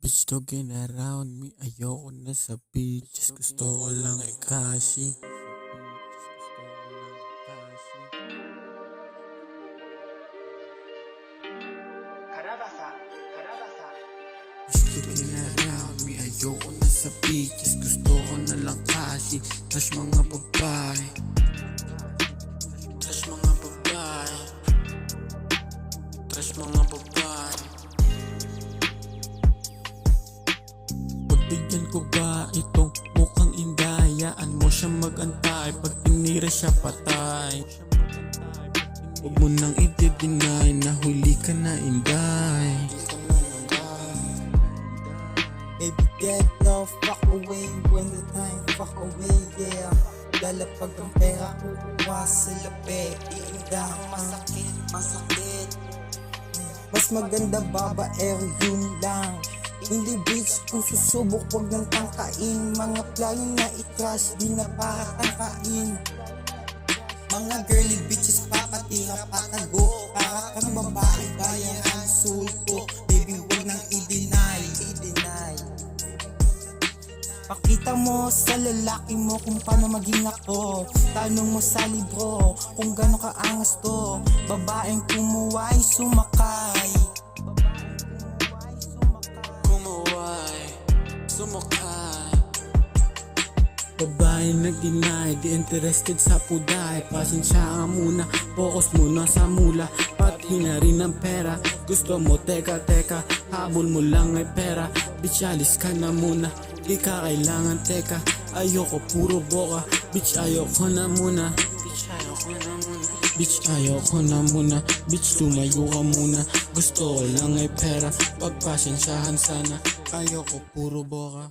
Bitch, talking around me, ayoko na sa beaches. Gusto ko lang ikashi. Bitch, talking around me, ayoko na sa beaches. Gusto ko na lang kashi. Trash mga babae, trash mga babae, trash mga babae. Pagbigyan ko ba itong mukhang indayaan mo siya mag-antay? Pag tinira siya patay. Huwag mo nang i-deny na huli ka na inday. Baby get no fuck away when the time fuck away, yeah. Lalapag ang pera, kukuha sa lape. Iindang masakit, masakit. Mas maganda babaero, yun lang. Hindi bitch, kung susubok huwag nang tangkain. Mga plano na i-trash, di na para tangkain. Mga girly bitches papatira patago. Para kang babae, bayan ang sulpo. Baby huwag nang i-deny. Pakita mo sa lalaki mo kung paano maging ako. Tanong mo sa libro kung gano'n kaangas to. Babaeng kumuway, sumakay. Sumakay. Babae nag-deny, di interested sa puday. Pasensya ka muna, focus muna sa mula. Pati na rin ang pera. Gusto mo teka, habol mo lang ay pera. Bitch, alis ka na muna, di ka kailangan teka. Ayoko puro boka, bitch ayoko na muna. Bitch ayoko na muna, bitch lumayo ka muna. Gusto ko lang ay pera, pagpasensyahan sana. Ayoko puro boka.